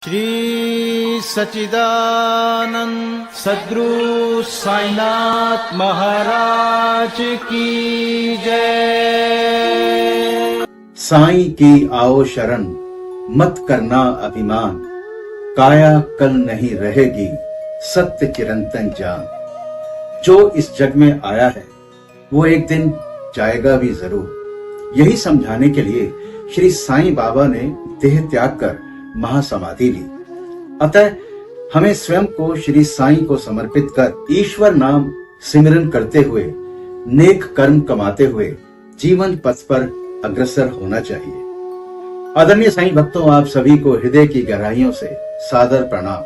श्री सच्चिदानंद सद्गुरु साईनाथ महाराज की जय। साईं की आओ शरण, मत करना अभिमान, काया कल नहीं रहेगी, सत्य चिरंतन जान। जो इस जग में आया है वो एक दिन जाएगा भी जरूर। यही समझाने के लिए श्री साईं बाबा ने देह त्याग कर महासमाधि ली। अतः हमें स्वयं को श्री साईं को समर्पित कर ईश्वर नाम सिमरन करते हुए, नेक कर्म कमाते हुए जीवन पथ पर अग्रसर होना चाहिए। आदरणीय साईं भक्तों, आप सभी को हृदय की गहराइयों से सादर प्रणाम।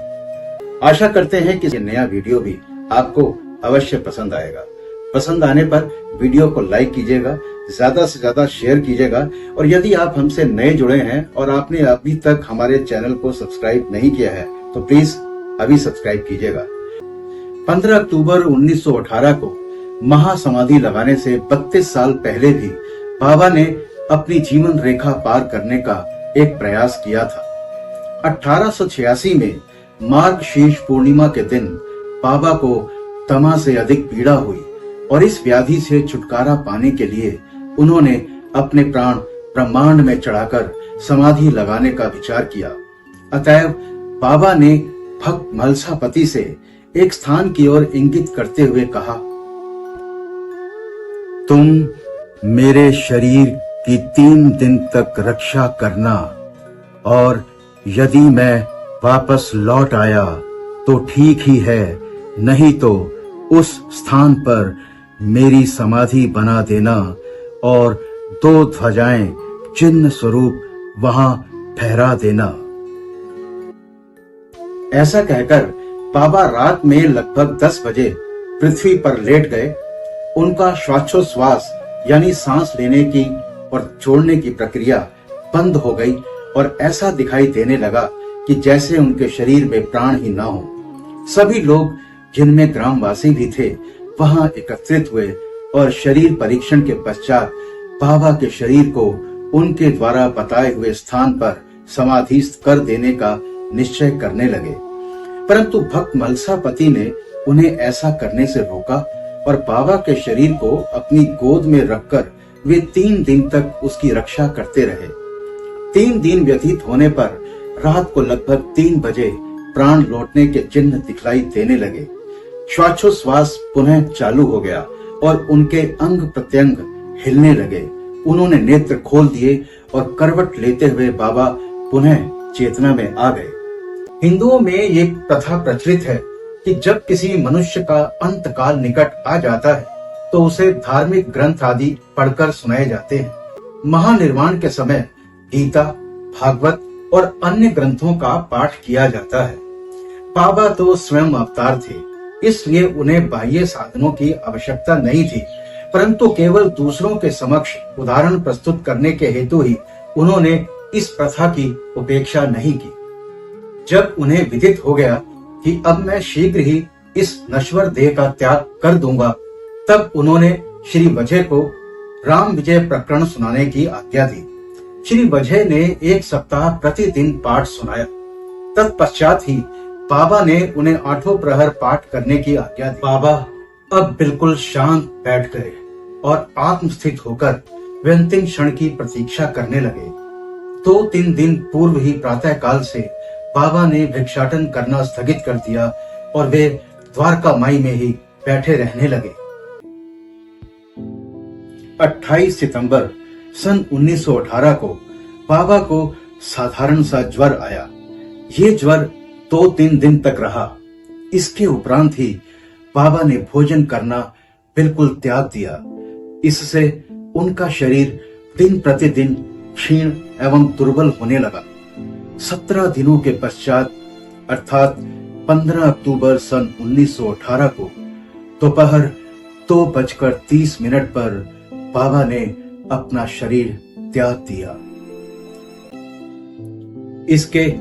आशा करते हैं कि ये नया वीडियो भी आपको अवश्य पसंद आएगा। पसंद आने पर वीडियो को लाइक कीजिएगा, ज्यादा से ज्यादा शेयर कीजिएगा, और यदि आप हमसे नए जुड़े हैं और आपने अभी तक हमारे चैनल को सब्सक्राइब नहीं किया है तो प्लीज अभी सब्सक्राइब कीजिएगा। 15 अक्टूबर 1918 को महासमाधि लगाने से 32 साल पहले भी बाबा ने अपनी जीवन रेखा पार करने का एक प्रयास किया था। 1886 में मार्गशीर्ष पूर्णिमा के दिन बाबा को तमा से अधिक पीड़ा हुई और इस व्याधि से छुटकारा पाने के लिए उन्होंने अपने प्राण ब्रह्मांड में चढ़ाकर समाधि लगाने का विचार किया। अतएव बाबा ने भक्त मलसापति से एक स्थान की ओर इंगित करते हुए कहा, तुम मेरे शरीर की 3 दिन तक रक्षा करना, और यदि मैं वापस लौट आया तो ठीक ही है, नहीं तो उस स्थान पर मेरी समाधि बना देना और 2 ध्वजाएं चिन्ह स्वरूप वहां फहरा देना। ऐसा कहकर बाबा रात में लगभग 10 बजे पृथ्वी पर लेट गए। उनका श्वासोच्छ्वास यानी सांस लेने की और छोड़ने की प्रक्रिया बंद हो गई और ऐसा दिखाई देने लगा कि जैसे उनके शरीर में प्राण ही ना हो। सभी लोग, जिनमें ग्रामवासी भी थे, वहां एकत्रित हुए और शरीर परीक्षण के पश्चात बाबा के शरीर को उनके द्वारा बताए हुए स्थान पर समाधिस्थ कर देने का निश्चय करने लगे। परंतु भक्त मलसापति ने उन्हें ऐसा करने से रोका और बाबा के शरीर को अपनी गोद में रखकर वे 3 दिन तक उसकी रक्षा करते रहे। 3 दिन व्यतीत होने पर रात को लगभग 3 बजे प्राण लौटने के चिन्ह दिखलाई देने लगे। श्वासोच्छ्वास पुनः चालू हो गया और उनके अंग प्रत्यंग हिलने लगे। उन्होंने नेत्र खोल दिए और करवट लेते हुए बाबा पुनः चेतना में आ गए। हिंदुओं में एक प्रथा प्रचलित है कि जब किसी मनुष्य का अंत काल निकट आ जाता है तो उसे धार्मिक ग्रंथ आदि पढ़कर सुनाए जाते हैं। महानिर्वाण के समय गीता, भागवत और अन्य ग्रंथों का पाठ किया जाता है। बाबा तो स्वयं अवतार थे, इसलिए उन्हें बाह्य साधनों की आवश्यकता नहीं थी, परंतु केवल दूसरों के समक्ष उदाहरण प्रस्तुत करने के हेतु ही उन्होंने इस प्रथा की उपेक्षा नहीं की। जब उन्हें विदित हो गया कि अब मैं शीघ्र ही इस नश्वर देह का त्याग कर दूंगा, तब उन्होंने श्री वजह को राम विजय प्रकरण सुनाने की आज्ञा दी। श्री वजह ने 1 सप्ताह प्रतिदिन पाठ सुनाया। तत्पश्चात ही बाबा ने उन्हें 8 प्रहर पाठ करने की आज्ञा दी। बाबा अब बिल्कुल शांत बैठ गए और आत्मस्थित होकर वे अंतिम क्षण की प्रतीक्षा करने लगे। 2-3 दिन पूर्व ही प्रातः काल से बाबा ने भिक्षाटन करना स्थगित कर दिया और वे द्वारका माई में ही बैठे रहने लगे। 28 सितंबर सन 1918 को बाबा को साधारण सा ज्वर आया। ये ज्वर 2-3 दिन तक रहा। इसके उपरांत ही बाबा ने भोजन करना बिल्कुल त्याग दिया। इससे उनका शरीर दिन प्रतिदिन क्षीण एवं दुर्बल होने लगा। 17 दिनों के पश्चात अर्थात 15 अक्टूबर सन 1918 को दोपहर 2:30 पर बाबा ने अपना शरीर त्याग दिया। इसके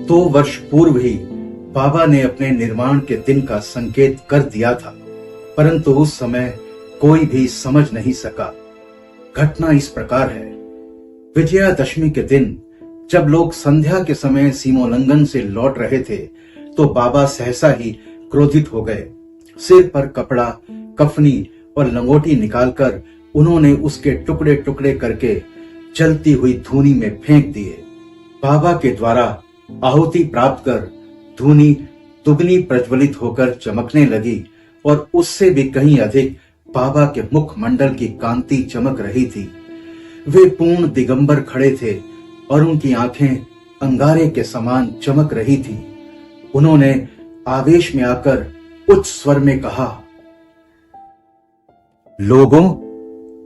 2 वर्ष पूर्व ही बाबा ने अपने निर्माण के दिन का संकेत कर दिया था, परंतु उस समय कोई भी समझ नहीं सका। घटना इस प्रकार है। विजयादशमी के दिन जब लोग संध्या के समय सीमोल्लंघन से लौट रहे थे तो बाबा सहसा ही क्रोधित हो गए। सिर पर कपड़ा, कफनी और लंगोटी निकालकर उन्होंने उसके टुकड़े टुकड़े करके जलती हुई धूनी में फेंक दिए। बाबा के द्वारा आहुति प्राप्त कर धूनी दुगनी प्रज्वलित होकर चमकने लगी और उससे भी कहीं अधिक बाबा के मुखमंडल की कांति चमक रही थी। वे पूर्ण दिगंबर खड़े थे और उनकी आंखें अंगारे के समान चमक रही थी। उन्होंने आवेश में आकर उच्च स्वर में कहा, लोगों,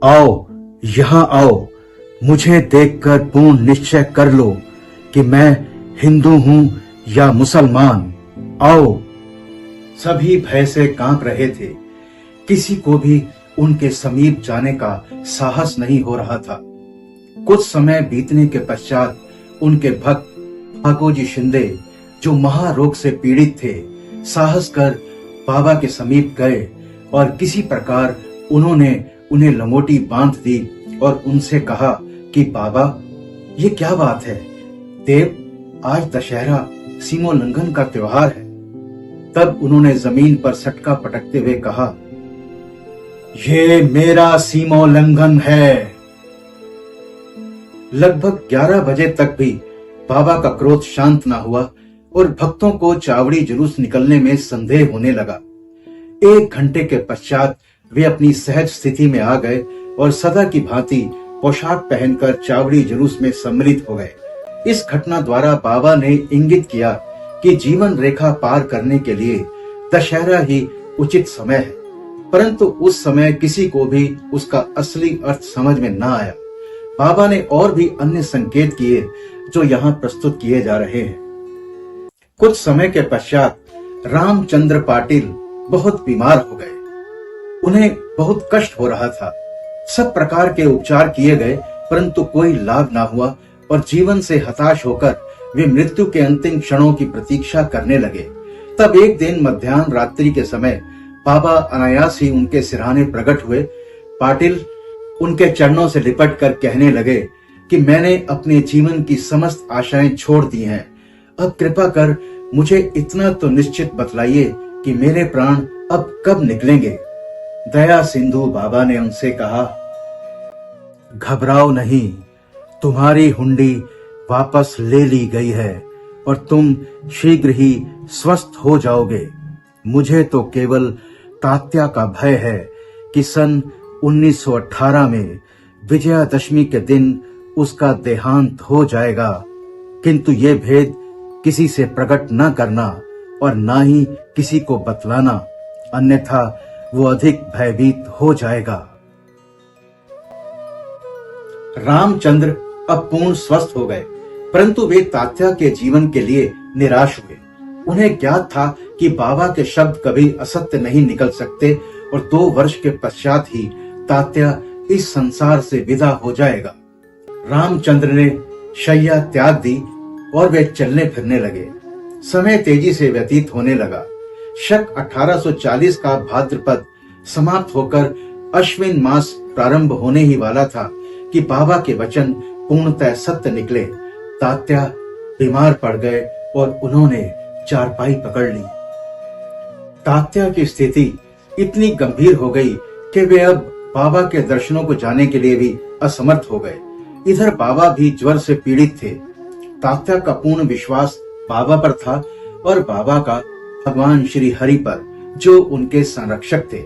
आओ, यहां आओ। मुझे देखकर पूर्ण निश्चय कर लो कि मैं हिंदू हूं या मुसलमान। आओ। सभी भय से कांप रहे थे। किसी को भी उनके समीप जाने का साहस नहीं हो रहा था। कुछ समय बीतने के पश्चात उनके भक्त ठाकोजी शिंदे, जो महारोग से पीड़ित थे, साहस कर बाबा के समीप गए और किसी प्रकार उन्होंने उन्हें लंगोटी बांध दी और उनसे कहा कि बाबा, ये क्या बात है? देव, आज दशहरा सीमोल्लंघन का त्योहार है। तब उन्होंने जमीन पर सटका पटकते हुए कहा, ये मेरा सीमोल्लंघन है। लगभग 11 बजे तक भी बाबा का क्रोध शांत न हुआ और भक्तों को चावड़ी जुलूस निकलने में संदेह होने लगा। 1 घंटे के पश्चात वे अपनी सहज स्थिति में आ गए और सदा की भांति पोशाक पहनकर चावड़ी जुलूस में सम्मिलित हो गए। इस घटना द्वारा बाबा ने इंगित किया कि जीवन रेखा पार करने के लिए दशहरा ही उचित समय है, परंतु उस समय किसी को भी उसका असली अर्थ समझ में न आया। बाबा ने और भी अन्य संकेत किए जो यहाँ प्रस्तुत किए जा रहे हैं। कुछ समय के पश्चात रामचंद्र पाटिल बहुत बीमार हो गए। उन्हें बहुत कष्ट हो रहा था। सब प्रकार के उपचार किए गए परंतु कोई लाभ ना हुआ और जीवन से हताश होकर वे मृत्यु के अंतिम क्षणों की प्रतीक्षा करने लगे। तब एक दिन मध्याह्न रात्रि के समय बाबा अनायास ही उनके सिरहाने प्रकट हुए। पाटिल उनके चरणों से लिपट कर कहने लगे कि मैंने अपने जीवन की समस्त आशाएं छोड़ दी हैं। अब कृपा कर मुझे इतना तो निश्चित बतलाइए कि मेरे प्राण अब कब निकलेंगे। दया सिंधु बाबा ने उनसे कहा, घबराओ नहीं, तुम्हारी हुंडी वापस ले ली गई है और तुम शीघ्र ही स्वस्थ हो जाओगे। मुझे तो केवल तात्या का भय है कि सन 1918 में विजयादशमी के दिन उसका देहांत हो जाएगा, किंतु ये भेद किसी से प्रकट न करना और न ही किसी को बतलाना, अन्यथा वो अधिक भयभीत हो जाएगा। रामचंद्र अब पूर्ण स्वस्थ हो गए, परंतु वे तात्या के जीवन के लिए निराश हुए। उन्हें ज्ञात था कि बाबा के शब्द कभी असत्य नहीं निकल सकते और 2 वर्ष के पश्चात ही तात्या इस संसार से विदा हो जाएगा। रामचंद्र ने शैया त्याग दी और वे चलने फिरने लगे। समय तेजी से व्यतीत होने लगा। शक 1840 का भाद्रपद समाप्त होकर अश्विन मास प्रारंभ होने ही वाला था कि बाबा के वचन पूर्णतः सत्य निकले। तात्या बीमार पड़ गए और उन्होंने चारपाई पकड़ ली। तात्या की स्थिति इतनी गंभीर हो गई कि वे अब बाबा के दर्शनों को जाने के लिए भी असमर्थ हो गए। इधर बाबा भी ज्वर से पीड़ित थे। तात्या का पूर्ण विश्वास बाबा पर था और बाबा का भगवान श्री हरि पर, जो उनके संरक्षक थे।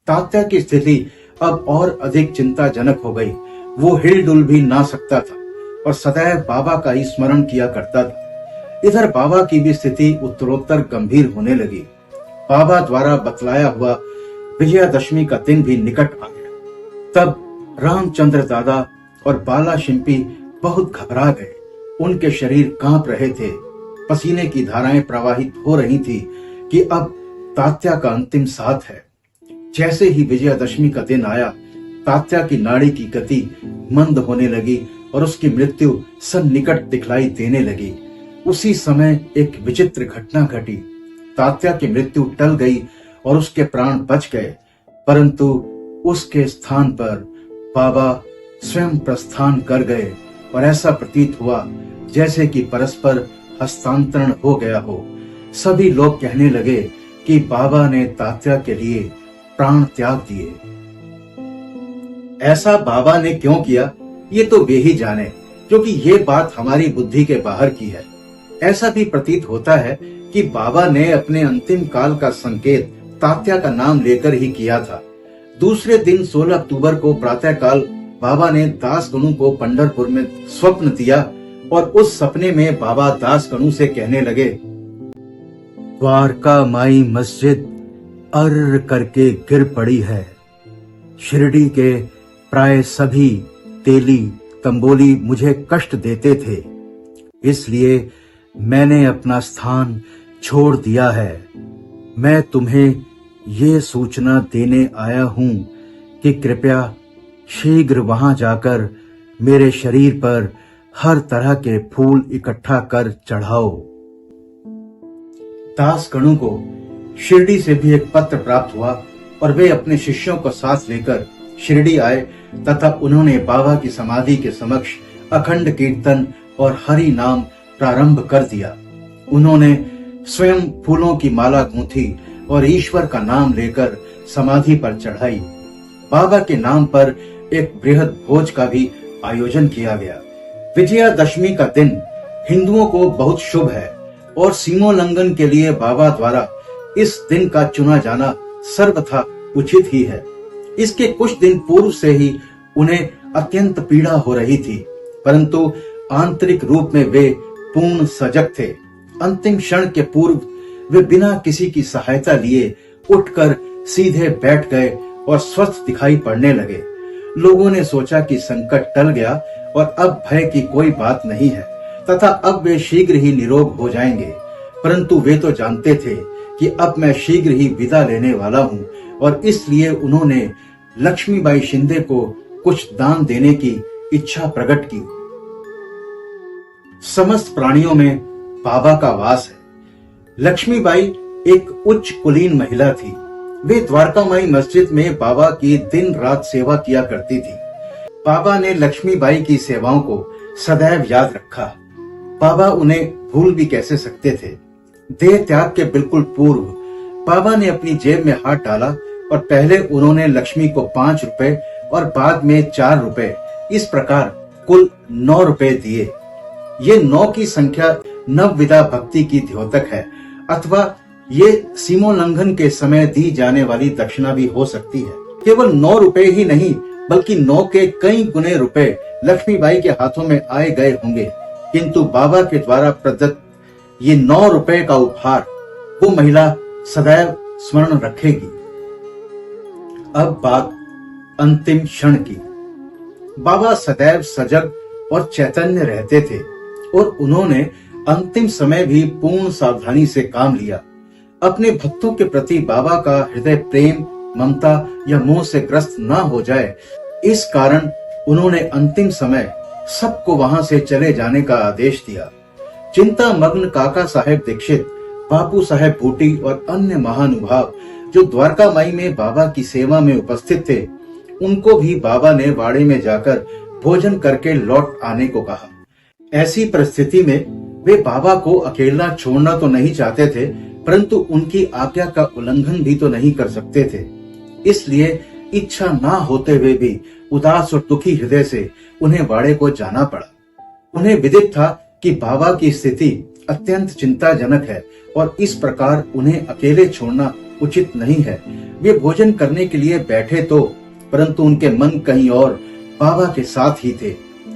तात्या की स्थिति अब और अधिक चिंताजनक हो गई। वो हिलडुल भी ना सकता था और सदैव बाबा का ही स्मरण किया करता था। इधर बाबा की भी स्थिति उत्तरोत्तर गंभीर होने लगी। बाबा द्वारा बतलाया हुआ विजयादशमी का दिन भी निकट आ गया। तब रामचंद्र दादा और बाला शिंपी बहुत घबरा गए। उनके शरीर कांप रहे थे। पसीने की धाराएं प्रवाहित हो रही थी कि अब तात्या का अंतिम साथ है। जैसे ही विजयादशमी का दिन आया, तात्या की नाड़ी की गति मंद होने लगी और उसकी मृत्यु सन्निकट दिखलाई देने लगी। उसी समय एक विचित्र घटना घटी। तात्या की मृत्यु टल गई और उसके प्राण बच गए, परंतु उसके स्थान पर बाबा स्वयं प्रस्थान कर गए और ऐसा प्रतीत हुआ जैसे कि परस्पर हस्तांतरण हो गया हो। सभी लोग कहने लगे कि बाबा ने तात्या के लिए प्राण त्याग दिए। ऐसा बाबा ने क्यों किया, ये तो वे ही जाने, क्योंकि ये बात हमारी बुद्धि के बाहर की है। ऐसा भी प्रतीत होता है कि बाबा ने अपने अंतिम काल का संकेत तात्या का नाम लेकर ही किया था। दूसरे दिन 16 अक्टूबर को प्रातःकाल बाबा ने दासगणु को पंढरपुर में स्वप्न दिया और उस सपने में बाबा दासगणु से कहने लगे, द्वारका माई मस्जिद अर्र करके गिर पड़ी है। शिरडी के प्राय सभी तेली तंबोली मुझे कष्ट देते थे, इसलिए मैंने अपना स्थान छोड़ दिया है। मैं तुम्हें ये सूचना देने आया हूं कि कृपया शीघ्र वहां जाकर मेरे शरीर पर हर तरह के फूल इकट्ठा कर चढ़ाओ। दासगणु को शिरडी से भी एक पत्र प्राप्त हुआ और वे अपने शिष्यों को साथ लेकर शिरडी आए तथा उन्होंने बाबा की समाधि के समक्ष अखंड कीर्तन और हरि नाम प्रारंभ कर दिया। उन्होंने स्वयं फूलों की माला गूंथी और ईश्वर का नाम लेकर समाधि पर चढ़ाई। बाबा के नाम पर एक बृहद भोज का भी आयोजन किया गया। विजयादशमी का दिन हिंदुओं को बहुत शुभ है और सीमोल्लंघन के लिए बाबा द्वारा इस दिन का चुना जाना सर्वथा उचित ही है। इसके कुछ दिन पूर्व से ही उन्हें अत्यंत पीड़ा हो रही थी, परंतु आंतरिक रूप में वे पूर्ण सजग थे। अंतिम क्षण के पूर्व वे बिना किसी की सहायता लिए उठकर सीधे बैठ गए और स्वस्थ दिखाई पड़ने लगे। लोगों ने सोचा कि संकट टल गया और अब भय की कोई बात नहीं है तथा अब वे शीघ्र ही निरोग हो जाएंगे, परंतु वे तो जानते थे कि अब मैं शीघ्र ही विदा लेने वाला हूं और इसलिए उन्होंने लक्ष्मीबाई शिंदे को कुछ दान देने की इच्छा प्रकट की। समस्त प्राणियों में बाबा का वास है। लक्ष्मीबाई एक उच्च कुलीन महिला थी। वे द्वारका माई मस्जिद में बाबा की दिन रात सेवा किया करती थी। बाबा ने लक्ष्मीबाई की सेवाओं को सदैव याद रखा। बाबा उन्हें भूल भी कैसे सकते थे। देह त्याग के बिल्कुल पूर्व बाबा ने अपनी जेब में हाथ डाला और पहले उन्होंने लक्ष्मी को 5 रुपए और बाद में 4 रुपए, इस प्रकार कुल 9 रुपए दिए। ये 9 की संख्या नवविदा भक्ति की द्योतक है, अथवा ये सीमोल्लंघन के समय दी जाने वाली दक्षिणा भी हो सकती है। केवल 9 रुपए ही नहीं बल्कि 9 के कई गुने रुपए लक्ष्मीबाई के हाथों में आए गए होंगे, किंतु बाबा के द्वारा प्रदत्त ये 9 रुपए का उपहार वो महिला सदैव स्मरण रखेगी। अब बात अंतिम क्षण की। बाबा सदैव सजग और चैतन्य रहते थे और उन्होंने अंतिम समय भी पूर्ण सावधानी से काम लिया। अपने भक्तों के प्रति बाबा का हृदय प्रेम, ममता या मोह से ग्रस्त न हो जाए, इस कारण उन्होंने अंतिम समय सबको वहां से चले जाने का आदेश दिया। चिंता मग्न काका साहेब दीक्षित, बापू साहेब बूटी और अन्य महानुभाव जो द्वारका माई में बाबा की सेवा में उपस्थित थे, उनको भी बाबा ने वाड़े में जाकर भोजन करके लौट आने को कहा। ऐसी परिस्थिति में वे बाबा को अकेला छोड़ना तो नहीं चाहते थे, परंतु उनकी आज्ञा का उल्लंघन भी तो नहीं कर सकते थे। इसलिए इच्छा ना होते हुए भी उदास और दुखी हृदय से उन्हें वाड़े को जाना पड़ा। उन्हें विदित था कि बाबा की स्थिति अत्यंत चिंताजनक है और इस प्रकार उन्हें अकेले छोड़ना उचित नहीं है। वे भोजन करने के लिए बैठे तो, परंतु उनके मन कहीं और बाबा के साथ ही थे।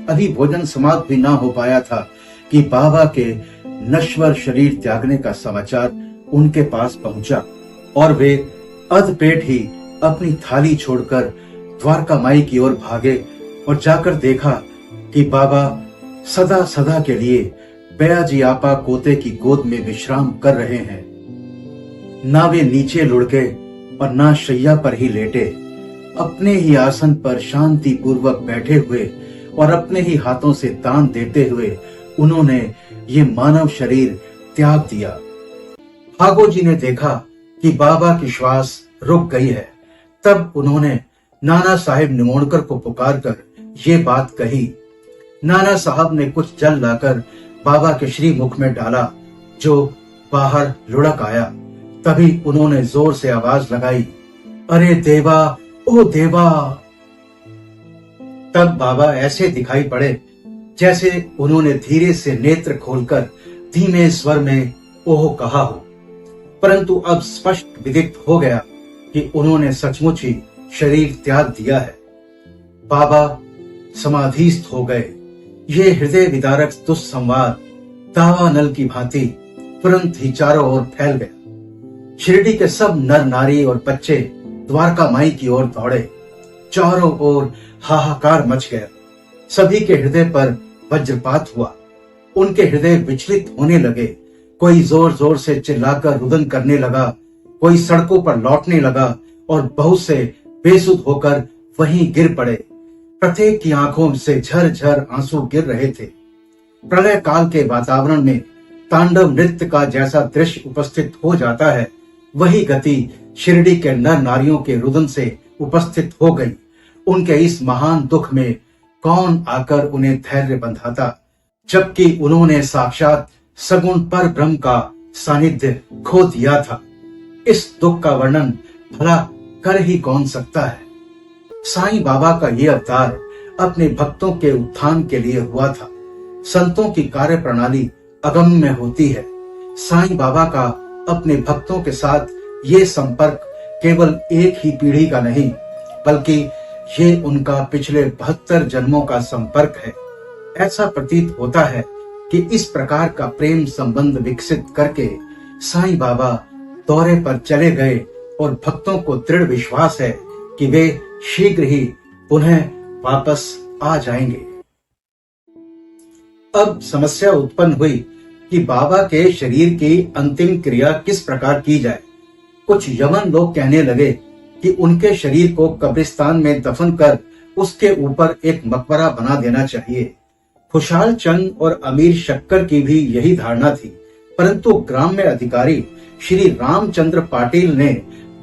अभी भोजन समाप्त भी ना हो पाया था कि बाबा के नश्वर शरीर त्यागने का समाचार उनके पास पहुंचा और वे अधपेट ही अपनी थाली छोड़कर द्वारका माई की ओर भागे और जाकर देखा कि बाबा सदा सदा के लिए बयाजी आपा कोते की गोद में विश्राम कर रहे हैं। ना वे नीचे लुढ़के और ना शैया पर ही लेटे, अपने ही आसन पर शांति पूर्वक बैठे हुए और अपने ही हाथों से दान देते हुए उन्होंने ये मानव शरीर त्याग दिया। भागो जी ने देखा कि बाबा की श्वास रुक गई है। तब उन्होंने नाना साहेब निमोणकर को पुकार कर ये बात कही। नाना साहब ने कुछ जल लाकर बाबा के श्री मुख में डाला, जो बाहर लुढ़क आया। तभी उन्होंने जोर से आवाज लगाई, अरे देवा, ओ देवा। तब बाबा ऐसे दिखाई पड़े जैसे उन्होंने धीरे से नेत्र खोलकर धीमे स्वर में ओह कहा हो, परंतु अब स्पष्ट विदित हो गया कि उन्होंने सचमुच ही शरीर त्याग दिया है। बाबा समाधिस्थ हो गए। ये हृदय विदारक दुस्संवाद दावानल की भांति तुरंत ही चारों ओर फैल गया। शिरडी के सब नर नारी और बच्चे द्वारका माई की ओर दौड़े। चारों ओर हाहाकार मच गया। सभी के हृदय पर वज्रपात हुआ। उनके हृदय विचलित होने लगे। कोई जोर जोर से चिल्लाकर रुदन करने लगा, कोई सड़कों पर लौटने लगा और बहुत से बेसुध होकर वहीं गिर पड़े। प्रत्येक की आंखों से झरझर आंसू गिर रहे थे। प्रलय काल के वातावरण में तांडव नृत्य का जैसा दृश्य उपस्थित हो जाता है, वही गति शिरडी के नर नारियों के रुदन से उपस्थित हो गई। उनके इस महान दुख में कौन आकर उन्हें धैर्य बंधाता, जबकि उन्होंने साक्षात सगुण पर ब्रह्म का सानिध्य खो दिया था। इस दुख का वर्णन भला कर ही कौन सकता है। साईं बाबा का ये अवतार अपने भक्तों के उत्थान के लिए हुआ था। संतों की कार्य प्रणाली अगम्य होती है। साईं बाबा का अपने भक्तों के साथ ये संपर्क केवल एक ही पीढ़ी का नहीं, बल्कि ये उनका पिछले 72 जन्मों का संपर्क है। ऐसा प्रतीत होता है कि इस प्रकार का प्रेम संबंध विकसित करके साईं बाबा दौरे पर चले गए और भक्तों को दृढ़ विश्वास है कि वे शीघ्र ही पुनः वापस आ जाएंगे। अब समस्या उत्पन्न हुई कि बाबा के शरीर की अंतिम क्रिया किस प्रकार की जाए। कुछ यमन लोग कहने लगे कि उनके शरीर को कब्रिस्तान में दफन कर उसके ऊपर एक मकबरा बना देना चाहिए। खुशहाल चंद और अमीर शक्कर की भी यही धारणा थी, परंतु ग्राम्य अधिकारी श्री रामचंद्र पाटिल ने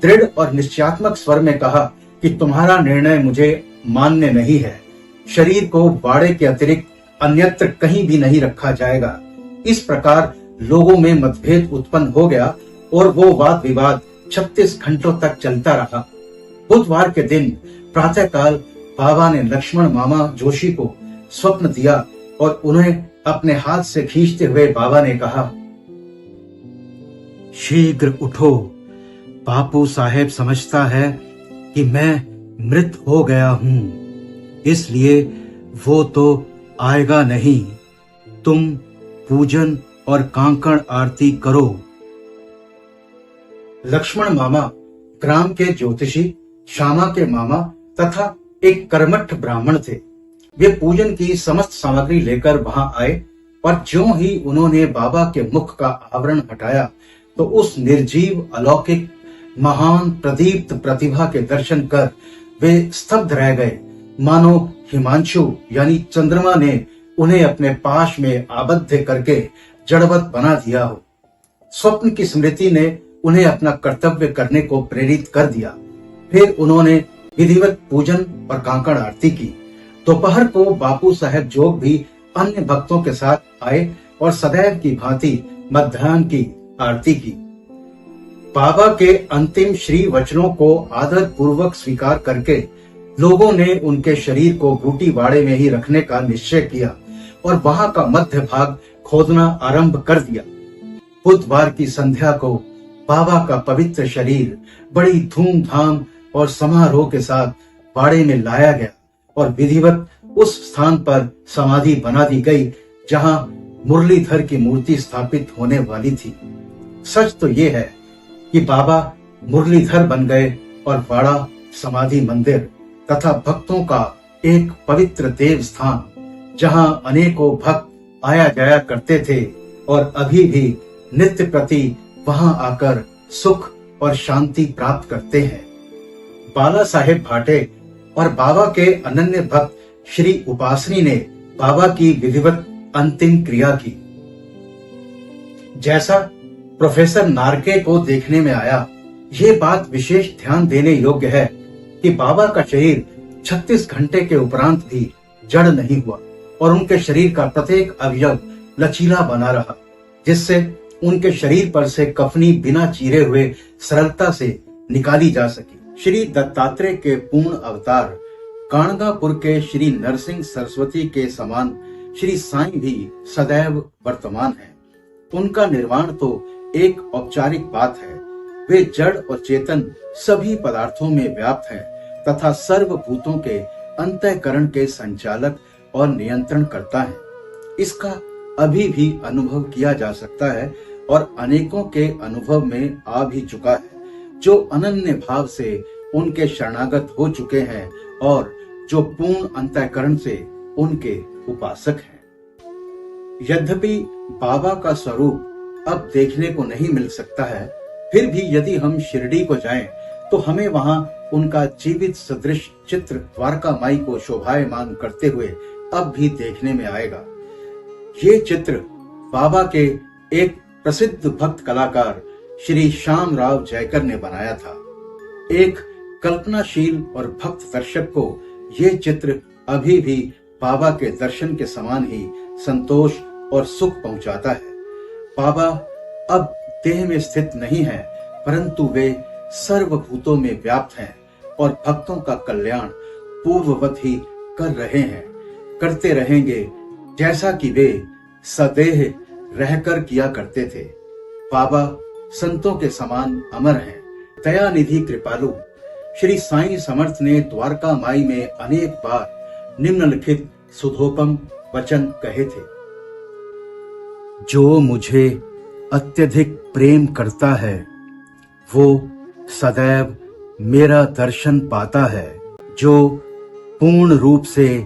दृढ़ और निश्चयात्मक स्वर में कहा कि तुम्हारा निर्णय मुझे मान्य नहीं है। शरीर को वाड़े के अतिरिक्त अन्यत्र कहीं भी नहीं रखा जाएगा। इस प्रकार लोगों में मतभेद उत्पन्न हो गया और वो वाद विवाद 36 घंटों तक चलता रहा। बुधवार के दिन प्रातःकाल बाबा ने लक्ष्मण मामा जोशी को स्वप्न दिया और उन्हें अपने हाथ से खींचते हुए बाबा ने कहा, शीघ्र उठो, बापू साहेब समझता है कि मैं मृत हो गया हूं, इसलिए वो तो आएगा नहीं। तुम पूजन और कांकण आरती करो। लक्ष्मण मामा ग्राम के ज्योतिषी, श्यामा के मामा तथा एक कर्मठ ब्राह्मण थे। वे पूजन की समस्त सामग्री लेकर वहां आए और ज्यों ही उन्होंने बाबा के मुख का आवरण हटाया तो उस निर्जीव अलौकिक महान प्रदीप्त प्रतिभा के दर्शन कर वे स्तब्ध रह गए, मानो हिमांशु यानी चंद्रमा ने उन्हें अपने पाश में आबद्ध करके जड़वत बना दिया हो। स्वप्न की स्मृति ने उन्हें अपना कर्तव्य करने को प्रेरित कर दिया। फिर उन्होंने विधिवत पूजन और कांकड़ आरती की। दोपहर को बापू साहेब जोग भी अन्य भक्तों के साथ आए और सदैव की भांति मध्याह्न की आरती की। बाबा के अंतिम श्री वचनों को आदर पूर्वक स्वीकार करके लोगों ने उनके शरीर को बूटी वाड़े में ही रखने का निश्चय किया और वहां का मध्य भाग खोदना आरंभ कर दिया। बुधवार की संध्या को बाबा का पवित्र शरीर बड़ी धूमधाम और समारोह के साथ वाड़े में लाया गया और विधिवत उस स्थान पर समाधि बना दी गई जहां मुरलीधर की मूर्ति स्थापित होने वाली थी। सच तो ये है कि बाबा मुरलीधर बन गए और वाड़ा समाधि मंदिर तथा भक्तों का एक पवित्र देव स्थान, जहां अनेकों भक्त आया जाया करते थे और अभी भी नित्य प्रति वहां आकर सुख और शांति प्राप्त करते हैं। बाला साहेब भाटे और बाबा के अनन्य भक्त श्री उपासनी ने बाबा की विधिवत अंतिम क्रिया की। जैसा प्रोफेसर नार्के को देखने में आया, ये बात विशेष ध्यान देने योग्य है कि बाबा का शरीर 36 घंटे के उपरांत भी जड़ नहीं हुआ और उनके शरीर का प्रत्येक अवयव लचीला बना रहा, जिससे उनके शरीर पर से कफनी बिना चीरे हुए सरलता से निकाली जा सकी। श्री दत्तात्रेय के पूर्ण अवतार काणगापुर के श्री नरसिंह सरस्वती के समान श्री साईं भी सदैव वर्तमान है। उनका निर्वाण तो एक औपचारिक बात है। वे जड़ और चेतन सभी पदार्थों में व्याप्त हैं तथा सर्वभूतों के अंतःकरण के संचालक और नियंत्रण करता है। इसका अभी भी अनुभव किया जा सकता है और अनेकों के अनुभव में आ भी चुका है, जो अनन्य भाव से उनके शरणागत हो चुके हैं और जो पूर्ण अंतःकरण से उनके उपासक हैं। यद्यपि बाबा का स्वरूप अब देखने को नहीं मिल सकता है, फिर भी यदि हम शिरडी को जाएं, तो हमें वहां उनका जीवित सदृश चित्र द्वारका माई को शोभायमान करते हुए अब भी देखने में आएगा। ये चित्र बाबा के एक प्रसिद्ध भक्त कलाकार श्री श्याम राव जयकर ने बनाया था। एक कल्पनाशील और भक्त दर्शक को ये चित्र अभी भी बाबा के दर्शन के समान ही संतोष और सुख पहुंचाता है। बाबा अब देह में स्थित नहीं है, परंतु वे सर्वभूतों में व्याप्त हैं और भक्तों का कल्याण पूर्ववत ही कर रहे हैं, करते रहेंगे, जैसा कि वे सदेह रहकर किया करते थे। बाबा संतों के समान अमर हैं। दयानिधि कृपालु श्री साईं समर्थ ने द्वारका माई में अनेक बार निम्नलिखित सुधोपम वचन कहे थे। जो मुझे अत्यधिक प्रेम करता है, वो सदैव मेरा दर्शन पाता है। जो पूर्ण रूप से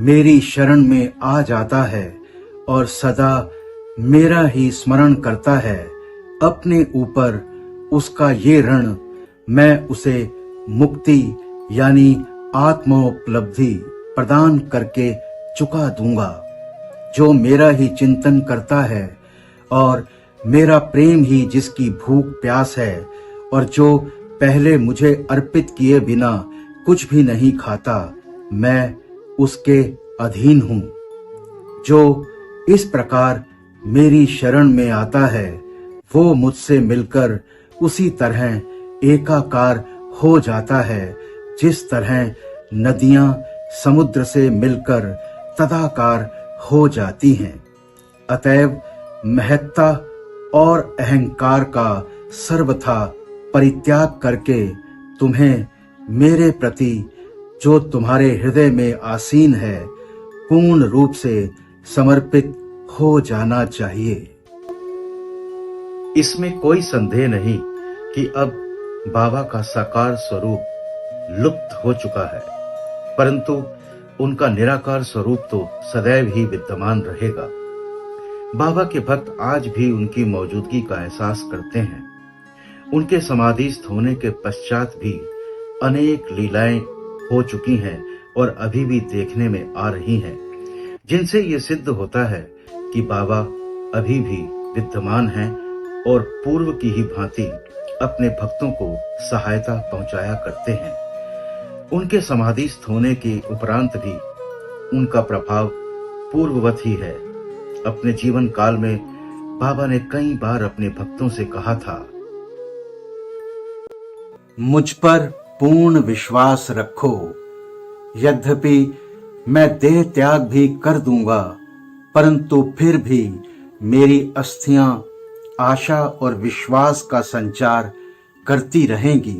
मेरी शरण में आ जाता है और सदा मेरा ही स्मरण करता है, अपने ऊपर उसका ये ऋण मैं उसे मुक्ति यानी आत्मोपलब्धि प्रदान करके चुका दूंगा। जो मेरा ही चिंतन करता है और मेरा प्रेम ही जिसकी भूख प्यास है और जो पहले मुझे अर्पित किए बिना कुछ भी नहीं खाता, मैं उसके अधीन हूँ। जो इस प्रकार मेरी शरण में आता है, वो मुझसे मिलकर उसी तरह एकाकार हो जाता है जिस तरह नदियां समुद्र से मिलकर तदाकार हो जाती हैं। अतएव महत्ता और अहंकार का सर्वथा परित्याग करके तुम्हें मेरे प्रति जो तुम्हारे हृदय में आसीन है, पूर्ण रूप से समर्पित हो जाना चाहिए। इसमें कोई संदेह नहीं कि अब बाबा का साकार स्वरूप लुप्त हो चुका है, परंतु उनका निराकार स्वरूप तो सदैव ही विद्यमान रहेगा। बाबा के भक्त आज भी उनकी मौजूदगी का एहसास करते हैं। उनके समाधिस्थ होने के पश्चात भी अनेक लीलाएं हो चुकी हैं और अभी भी देखने में आ रही हैं, जिनसे ये सिद्ध होता है कि बाबा अभी भी विद्यमान हैं और पूर्व की ही भांति अपने भक्तों को सहायता पहुंचाया करते हैं। उनके समाधिस्थ होने के उपरांत भी उनका प्रभाव पूर्ववत ही है। अपने जीवन काल में बाबा ने कई बार अपने भक्तों से कहा था, मुझ पर पूर्ण विश्वास रखो। यद्यपि मैं देह त्याग भी कर दूंगा, परंतु फिर भी मेरी अस्थियां आशा और विश्वास का संचार करती रहेंगी।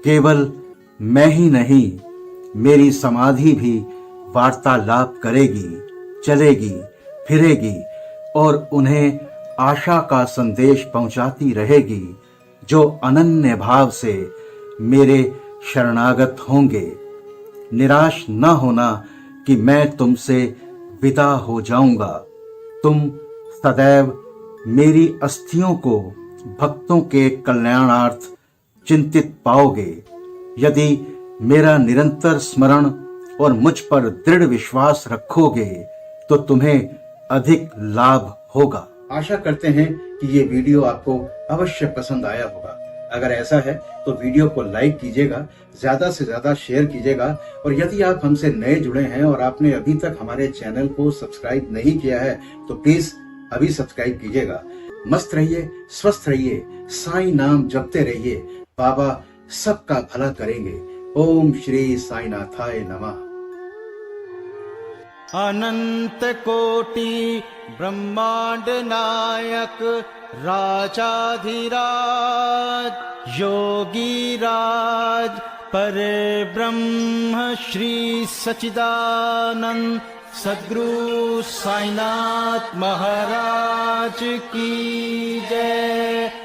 केवल मैं ही नहीं, मेरी समाधि भी वार्तालाप करेगी, चलेगी, फिरेगी और उन्हें आशा का संदेश पहुंचाती रहेगी, जो अनन्य भाव से मेरे शरणागत होंगे। निराश न होना कि मैं तुमसे विदा हो जाऊंगा। तुम सदैव मेरी अस्थियों को भक्तों के कल्याणार्थ चिंतित पाओगे। यदि मेरा निरंतर स्मरण और मुझ पर दृढ़ विश्वास रखोगे तो तुम्हें अधिक लाभ होगा। आशा करते हैं कि ये वीडियो आपको अवश्य पसंद आया होगा। अगर ऐसा है तो वीडियो को लाइक कीजिएगा, ज्यादा से ज्यादा शेयर कीजिएगा, और यदि आप हमसे नए जुड़े हैं और आपने अभी तक हमारे चैनल को सब्सक्राइब नहीं किया है तो प्लीज अभी सब्सक्राइब कीजिएगा। मस्त रहिए, स्वस्थ रहिए, साईं नाम जपते रहिए, बाबा सबका भला करेंगे। ओम श्री साईनाथाय नमः। अनंत कोटि ब्रह्मांड नायक राजाधिराज योगी राज पर ब्रह्म श्री सच्चिदानंद सद्गुरु साईनाथ महाराज की जय।